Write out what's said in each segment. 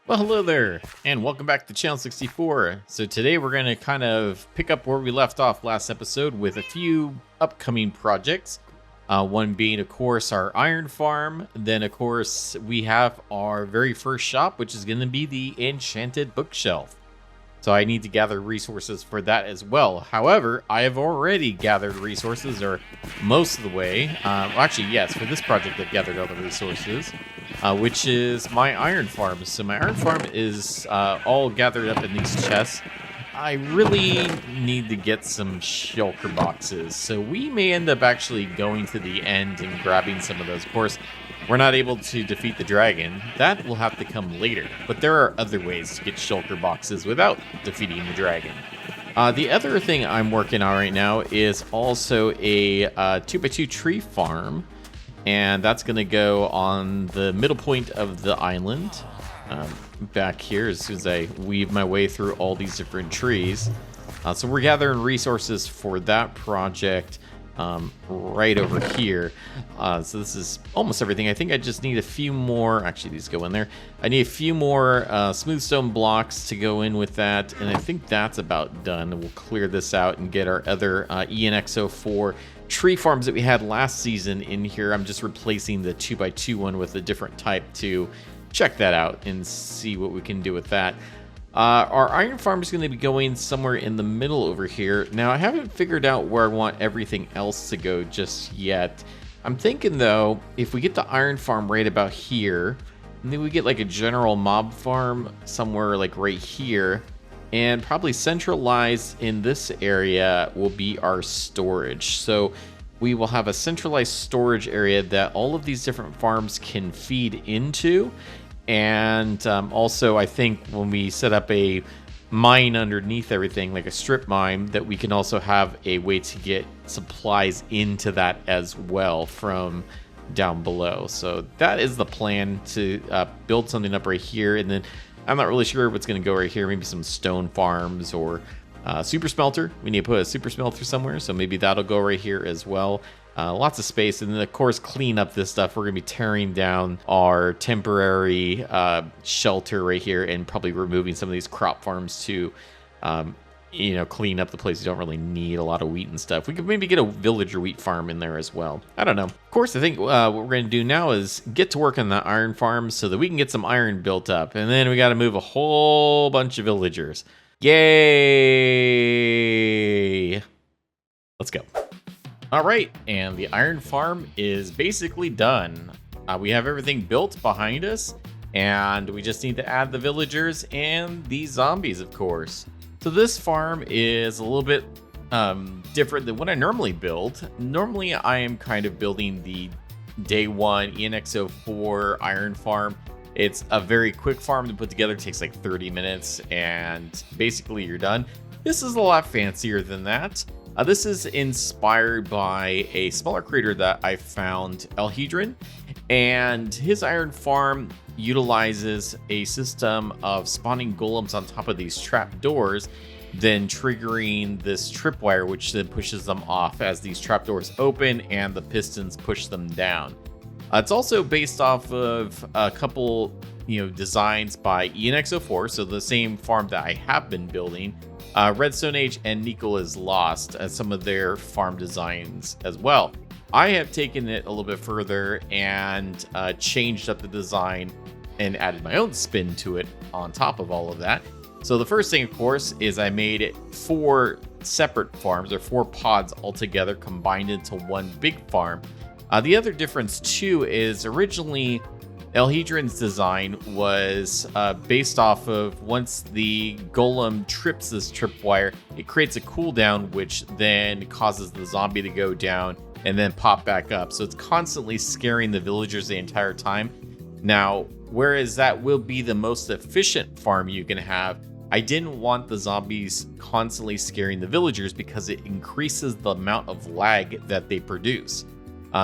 Well, hello there, and welcome back to Channel 64. So today we're going to kind of pick up where we left off last episode with a few upcoming projects. One being, of course, our iron farm. Then, of course, we have our very first shop, which is going to be the Enchanted bookshelf. So I need to gather resources for that as well. However, I have already gathered resources, or most of the way. Actually, yes, for this project I've gathered all the resources, which is my iron farm. So my iron farm is all gathered up in these chests. I really need to get some shulker boxes. So we may end up actually going to the end and grabbing some of those. Of course, we're not able to defeat the dragon. That will have to come later. But there are other ways to get shulker boxes without defeating the dragon. The other thing I'm working on right now is also a 2x2 tree farm. And that's going to go on the middle point of the island. Back here, as soon as I weave my way through all these different trees. So we're gathering resources for that project right over here. So this is almost everything. I think I just need a few more. Actually, these go in there. I need a few more smooth stone blocks to go in with that. And I think that's about done. We'll clear this out and get our other ENX04 tree farms that we had last season in here. I'm just replacing the 2x2 one with a different type to check that out and see what we can do with that. Our iron farm is going to be going somewhere in the middle over here. Now, I haven't figured out where I want everything else to go just yet. I'm thinking, though, if we get the iron farm right about here, and then we get like a general mob farm somewhere like right here, and probably centralized in this area will be our storage. So we will have a centralized storage area that all of these different farms can feed into. And also, I think when we set up a mine underneath everything, like a strip mine, that we can also have a way to get supplies into that as well from down below. So that is the plan, to build something up right here. And then I'm not really sure what's going to go right here. Maybe some stone farms or super smelter. We need to put a super smelter somewhere, so maybe that'll go right here as well. Lots of space. And then, of course, clean up this stuff. We're going to be tearing down our temporary shelter right here and probably removing some of these crop farms to, clean up the place. You don't really need a lot of wheat and stuff. We could maybe get a villager wheat farm in there as well. I don't know. Of course, I think what we're going to do now is get to work on the iron farm so that we can get some iron built up. And then we got to move a whole bunch of villagers. Yay! Let's go. All right, and the iron farm is basically done. We have everything built behind us, and we just need to add the villagers and the zombies, of course. So this farm is a little bit different than what I normally build. Normally, I am kind of building the day one ENX04 iron farm. It's a very quick farm to put together. It takes like 30 minutes, and basically you're done. This is a lot fancier than that. This is inspired by a smaller creator that I found, Elhedran, and his iron farm utilizes a system of spawning golems on top of these trap doors, then triggering this tripwire, which then pushes them off as these trapdoors open and the pistons push them down. It's also based off of a couple, designs by ENX04, so the same farm that I have been building. Redstone Age and Nicholas Lost as some of their farm designs as well. I have taken it a little bit further and changed up the design and added my own spin to it on top of all of that. So the first thing, of course, is I made it 4 separate farms, or 4 pods altogether combined into one big farm. The other difference, too, is originally Elhedran's design was based off of once the golem trips this tripwire, it creates a cooldown, which then causes the zombie to go down and then pop back up. So it's constantly scaring the villagers the entire time. Now, whereas that will be the most efficient farm you can have, I didn't want the zombies constantly scaring the villagers because it increases the amount of lag that they produce.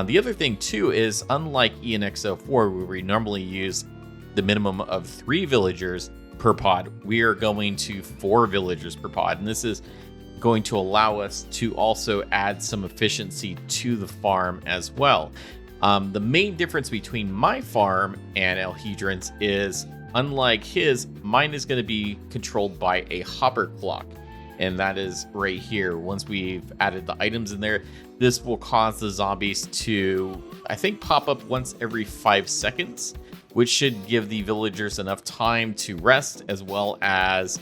The other thing, too, is unlike ENX04, where we normally use the minimum of 3 villagers per pod, we are going to 4 villagers per pod. And this is going to allow us to also add some efficiency to the farm as well. The main difference between my farm and Elhedran's is unlike his, mine is going to be controlled by a hopper clock. And that is right here. Once we've added the items in there, this will cause the zombies to, I think, pop up once every 5 seconds, which should give the villagers enough time to rest, as well as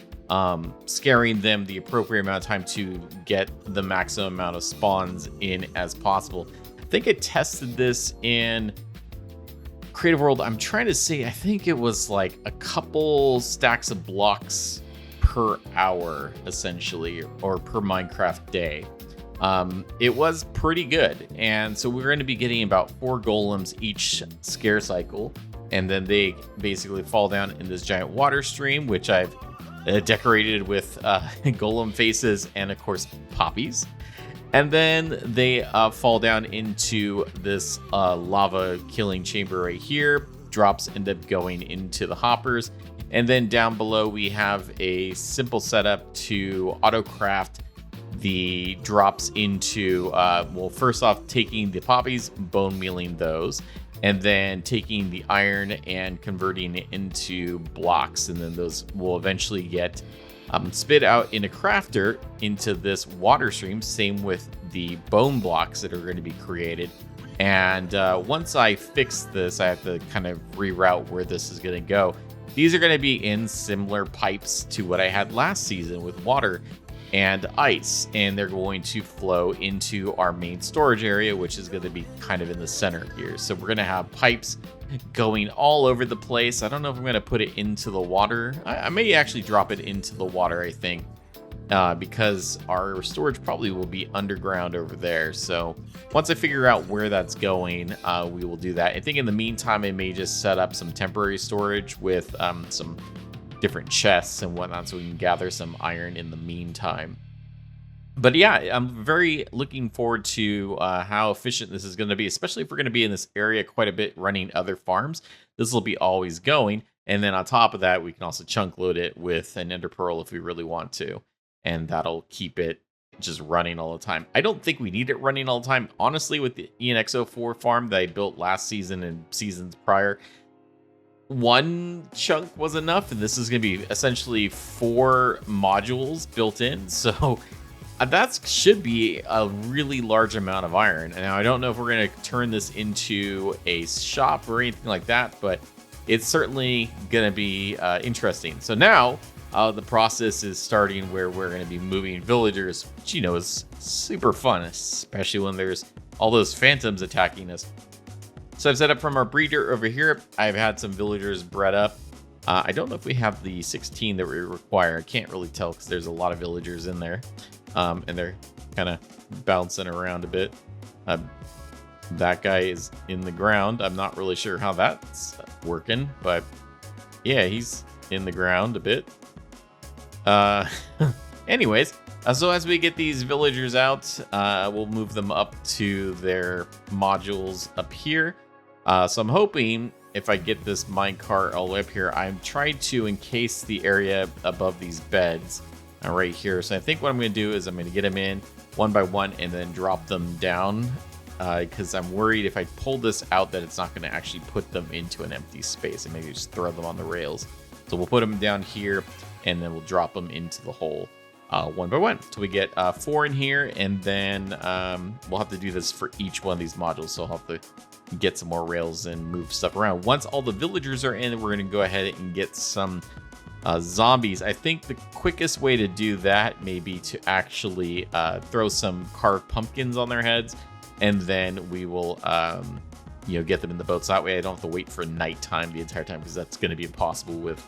scaring them the appropriate amount of time to get the maximum amount of spawns in as possible. I think I tested this in Creative World. I'm trying to say, I think it was like a couple stacks of blocks per hour, essentially, or per Minecraft day. It was pretty good. And so we're going to be getting about 4 golems each scare cycle. And then they basically fall down in this giant water stream, which I've decorated with golem faces and, of course, poppies. And then they fall down into this lava killing chamber right here. Drops end up going into the hoppers. And then down below, we have a simple setup to auto-craft the drops into, well, first off, taking the poppies, bone mealing those, and then taking the iron and converting it into blocks. And then those will eventually get spit out in a crafter into this water stream. Same with the bone blocks that are going to be created. And once I fix this, I have to kind of reroute where this is going to go. These are going to be in similar pipes to what I had last season with water and ice, and they're going to flow into our main storage area, which is going to be kind of in the center here. So we're going to have pipes going all over the place. I don't know if I'm going to put it into the water. I may actually drop it into the water, I think, because our storage probably will be underground over there. So once I figure out where that's going, we will do that. I think in the meantime, I may just set up some temporary storage with some different chests and whatnot, so we can gather some iron in the meantime. But yeah, I'm very looking forward to how efficient this is going to be, especially if we're going to be in this area quite a bit running other farms. This will be always going. And then on top of that, we can also chunk load it with an ender pearl if we really want to. And that'll keep it just running all the time. I don't think we need it running all the time. Honestly, with the ENX04 farm that I built last season and seasons prior, 1 chunk was enough. And this is going to be essentially 4 modules built in. So that should be a really large amount of iron. And now I don't know if we're going to turn this into a shop or anything like that, but it's certainly going to be interesting. So now the process is starting where we're going to be moving villagers, which, you know, is super fun, especially when there's all those phantoms attacking us. So I've set up from our breeder over here. I've had some villagers bred up. I don't know if we have the 16 that we require. I can't really tell because there's a lot of villagers in there. And they're kind of bouncing around a bit. That guy is in the ground. I'm not really sure how that's working, but yeah, he's in the ground a bit. Anyways, so as we get these villagers out, we'll move them up to their modules up here. So I'm hoping if I get this minecart all the way up here, I'm trying to encase the area above these beds right here. So I think what I'm going to do is I'm going to get them in one by one and then drop them down, because I'm worried if I pull this out that it's not going to actually put them into an empty space and maybe just throw them on the rails. So we'll put them down here and then we'll drop them into the hole one by one. So we get 4 in here, and then we'll have to do this for each one of these modules. So I'll have to get some more rails and move stuff around. Once all the villagers are in, we're going to go ahead and get some zombies. I think the quickest way to do that may be to actually throw some carved pumpkins on their heads, and then we will get them in the boats. That way I don't have to wait for nighttime the entire time, because that's going to be impossible with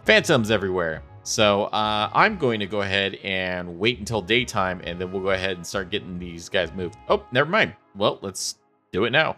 phantoms everywhere. So I'm going to go ahead and wait until daytime, and then we'll go ahead and start getting these guys moved. Oh, never mind. Well, let's do it now.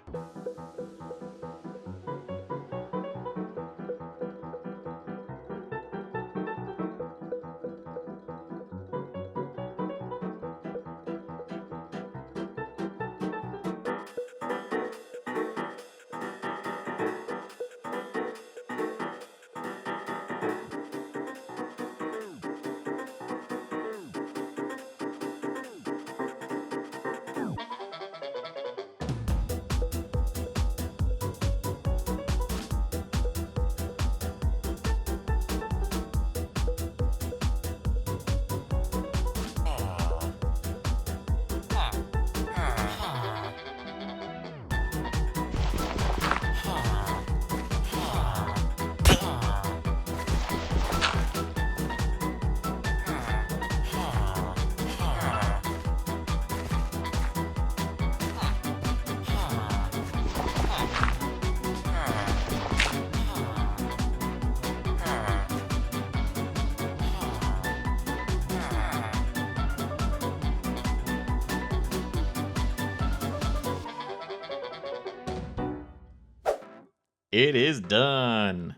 it is done.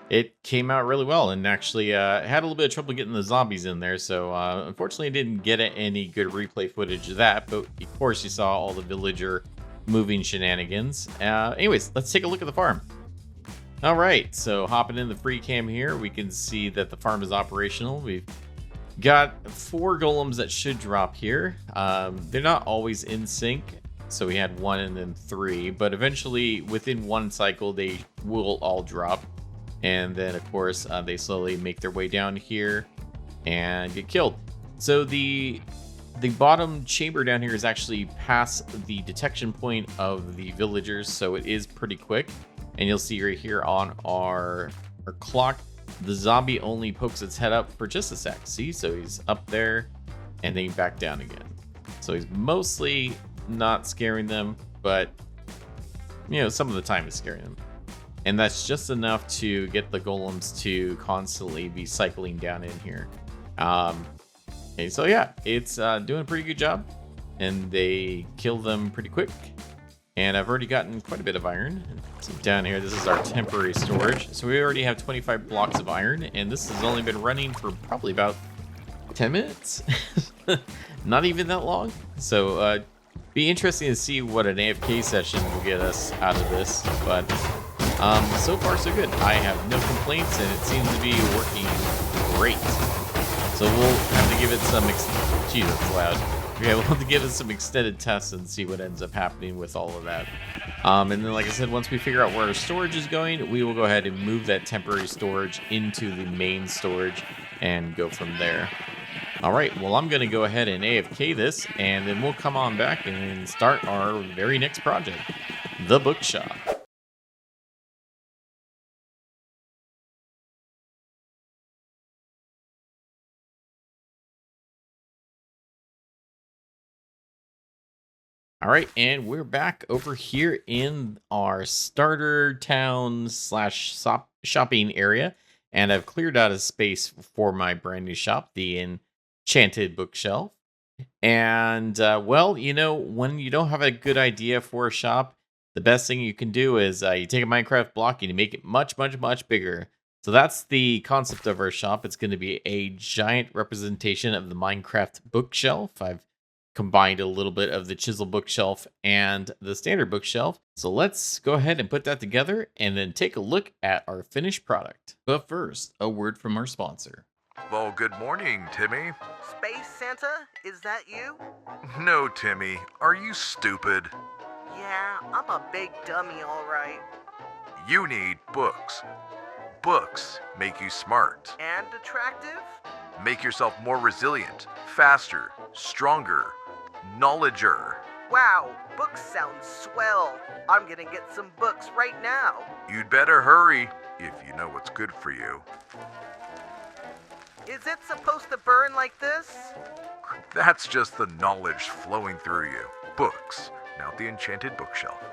It came out really well, and actually had a little bit of trouble getting the zombies in there, so unfortunately didn't get any good replay footage of that, but of course you saw all the villager moving shenanigans. Anyways, let's take a look at the farm. All right, so hopping in the free cam here, we can see that the farm is operational. We've got 4 golems that should drop here. They're not always in sync, so we had 1 and then 3, but eventually within 1 cycle they will all drop. And then, of course, they slowly make their way down here and get killed. So the bottom chamber down here is actually past the detection point of the villagers, so it is pretty quick. And you'll see right here on our clock, the zombie only pokes its head up for just a sec. See? So he's up there and then back down again. So he's mostly not scaring them, but, you know, some of the time is scaring them. And that's just enough to get the golems to constantly be cycling down in here. And so yeah, it's doing a pretty good job. And they kill them pretty quick. And I've already gotten quite a bit of iron. So down here, this is our temporary storage. So we already have 25 blocks of iron. And this has only been running for probably about 10 minutes. Not even that long. So be interesting to see what an AFK session will get us out of this. But so far so good. I have no complaints, and it seems to be working great. So we'll have to give it some geez, that's loud. Yeah, we'll have to give it some extended tests and see what ends up happening with all of that. And then, like I said, once we figure out where our storage is going, we will go ahead and move that temporary storage into the main storage and go from there. All right, well, I'm going to go ahead and AFK this, and then we'll come on back and start our very next project, the bookshop. All right, and we're back over here in our starter town / shopping area, and I've cleared out a space for my brand new shop, the Enchanted bookshelf. And well, you know, when you don't have a good idea for a shop, the best thing you can do is you take a Minecraft block and you make it much, much, much bigger. So that's the concept of our shop. It's going to be a giant representation of the Minecraft bookshelf. I've combined a little bit of the chisel bookshelf and the standard bookshelf. So let's go ahead and put that together and then take a look at our finished product. But first, a word from our sponsor. Well, good morning, Timmy. Space Santa, is that you? No, Timmy. Are you stupid? Yeah, I'm a big dummy, all right. You need books. Books make you smart. And attractive? Make yourself more resilient, faster, stronger, knowledger. Wow, books sound swell. I'm gonna get some books right now. You'd better hurry if you know what's good for you. Is it supposed to burn like this? That's just the knowledge flowing through you. Books. Now the Enchanted bookshelf.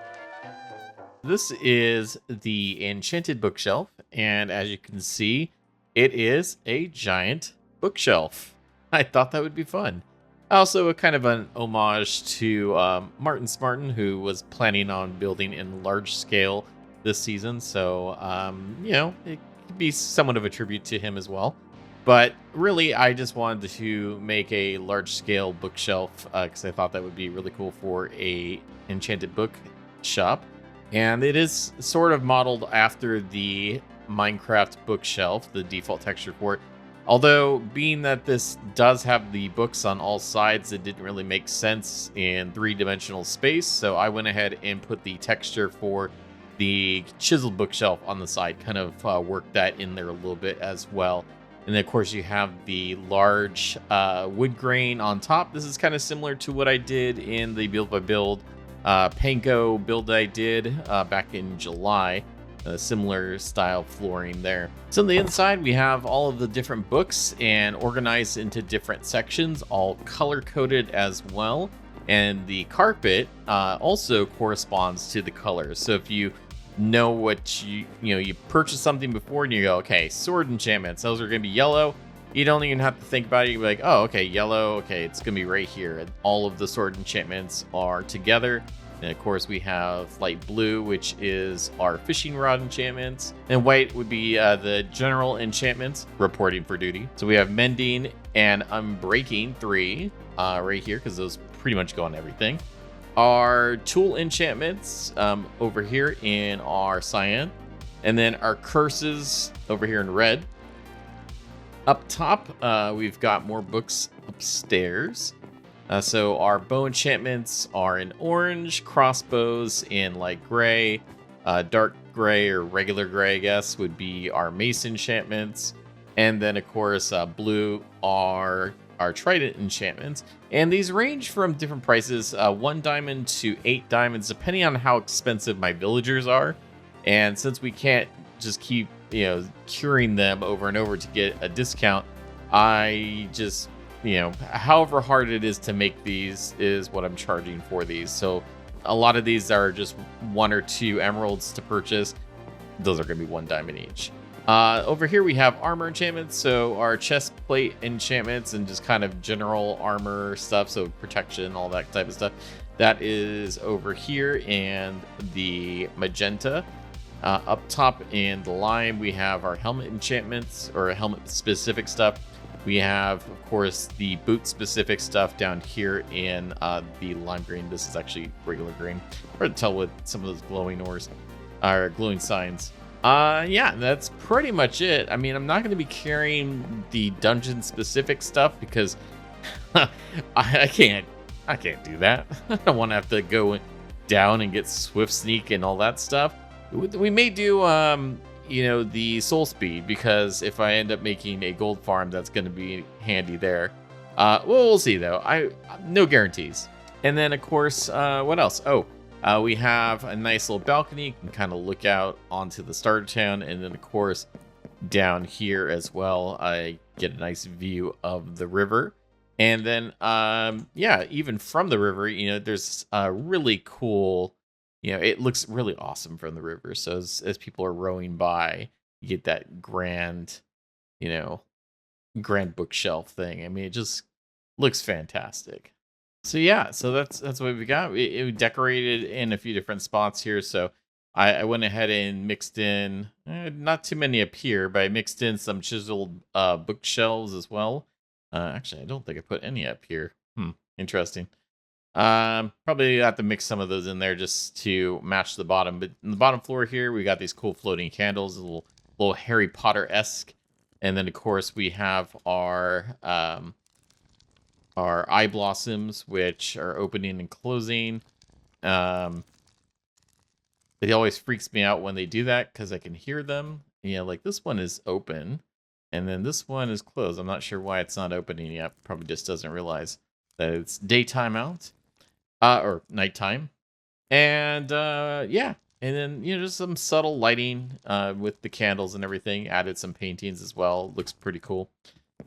This is the Enchanted bookshelf, and as you can see, it is a giant bookshelf. I thought that would be fun. Also, a kind of an homage to Martin Smartin, who was planning on building in large scale this season. So, you know, it could be somewhat of a tribute to him as well. But really, I just wanted to make a large scale bookshelf because I thought that would be really cool for a Enchanted book shop. And it is sort of modeled after the Minecraft bookshelf, the default texture for it. Although, being that this does have the books on all sides, it didn't really make sense in three-dimensional space, so I went ahead and put the texture for the chiseled bookshelf on the side, kind of worked that in there a little bit as well. And then, of course, you have the large wood grain on top. This is kind of similar to what I did in the Build by Build Panko build I did back in July. A similar style flooring there. So on the inside, we have all of the different books and organized into different sections, all color-coded as well. And the carpet also corresponds to the colors. So if you know what you purchased something before and you go, okay, sword enchantments, those are going to be yellow. You don't even have to think about it. You'll be like, oh, okay, yellow. Okay, it's going to be right here. And all of the sword enchantments are together. And of course, we have light blue, which is our fishing rod enchantments. And white would be the general enchantments, reporting for duty. So we have mending and unbreaking 3 right here, because those pretty much go on everything. Our tool enchantments over here in our cyan. And then our curses over here in red. Up top, we've got more books upstairs. So our bow enchantments are in orange, crossbows in light gray, dark gray or regular gray, I guess, would be our mace enchantments. And then, of course, blue are our trident enchantments. And these range from different prices, 1 diamond to 8 diamonds, depending on how expensive my villagers are. And since we can't just keep, curing them over and over to get a discount, I just... however hard it is to make these is what I'm charging for these. So a lot of these are just 1 or 2 emeralds to purchase. Those are going to be 1 diamond each. Over here we have armor enchantments. So our chest plate enchantments and just kind of general armor stuff. So protection, all that type of stuff. That is over here. And the magenta. Up top in the lime, we have our helmet enchantments or helmet specific stuff. We have, of course, the boot-specific stuff down here in the lime green. This is actually regular green. Hard to tell with some of those glowing ores, or glowing signs. Yeah, that's pretty much it. I mean, I'm not going to be carrying the dungeon-specific stuff because I can't do that. I don't want to have to go down and get swift sneak and all that stuff. We may do the soul speed, because if I end up making a gold farm, that's going to be handy there. Well, we'll see though. No guarantees. And then of course, what else? We have a nice little balcony. You can kind of look out onto the starter town, and then of course down here as well, I get a nice view of the river. And then yeah, even from the river, there's a really cool, it looks really awesome from the river. So as people are rowing by, you get that grand bookshelf thing. I mean, it just looks fantastic. So yeah, so that's what we got. We decorated in a few different spots here. So I went ahead and mixed in, not too many up here, but I mixed in some chiseled bookshelves as well. Actually, I don't think I put any up here. Interesting. Probably have to mix some of those in there just to match the bottom. But in the bottom floor here, we got these cool floating candles, a little Harry Potter-esque. And then of course we have our eye blossoms, which are opening and closing. It always freaks me out when they do that because I can hear them. Like this one is open, and then this one is closed. I'm not sure why it's not opening yet. Probably just doesn't realize that it's daytime out. Or nighttime. And yeah, and then just some subtle lighting with the candles and everything. Added some paintings as well. Looks pretty cool.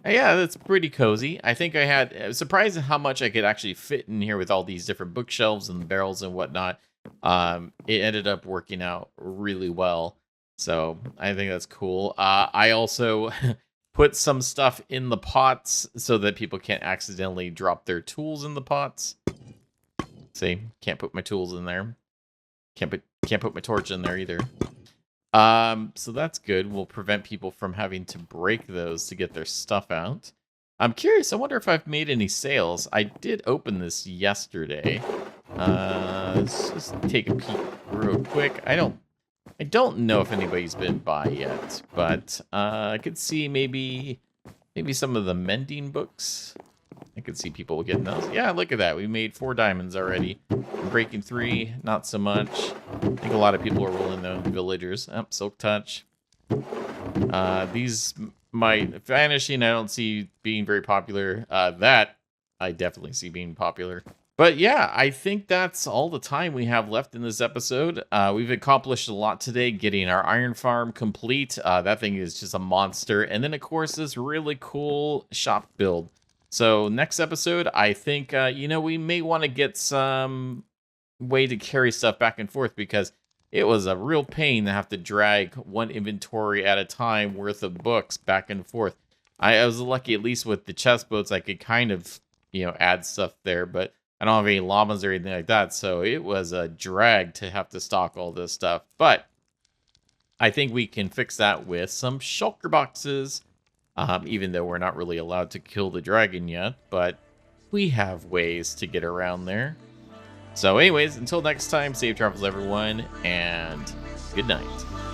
Yeah, that's pretty cozy. I think I was surprised at how much I could actually fit in here with all these different bookshelves and barrels and whatnot. It ended up working out really well. So I think that's cool. I also put some stuff in the pots so that people can't accidentally drop their tools in the pots. See, can't put my tools in there. Can't put my torch in there either. So that's good. We'll prevent people from having to break those to get their stuff out. I'm curious. I wonder if I've made any sales. I did open this yesterday. Let's just take a peek real quick. I don't know if anybody's been by yet, but I could see maybe some of the mending books. I could see people getting those. Yeah, look at that. We made 4 diamonds already. Breaking 3, not so much. I think a lot of people are rolling the villagers. Silk touch. These might vanishing. I don't see being very popular. That I definitely see being popular. But yeah, I think that's all the time we have left in this episode. We've accomplished a lot today, getting our iron farm complete. That thing is just a monster. And then, of course, this really cool shop build. So next episode, I think, we may want to get some way to carry stuff back and forth, because it was a real pain to have to drag one inventory at a time worth of books back and forth. I was lucky, at least with the chest boats, I could kind of, add stuff there, but I don't have any llamas or anything like that, so it was a drag to have to stock all this stuff. But I think we can fix that with some shulker boxes, even though we're not really allowed to kill the dragon yet, but we have ways to get around there. So anyways, until next time, safe travels everyone, and good night.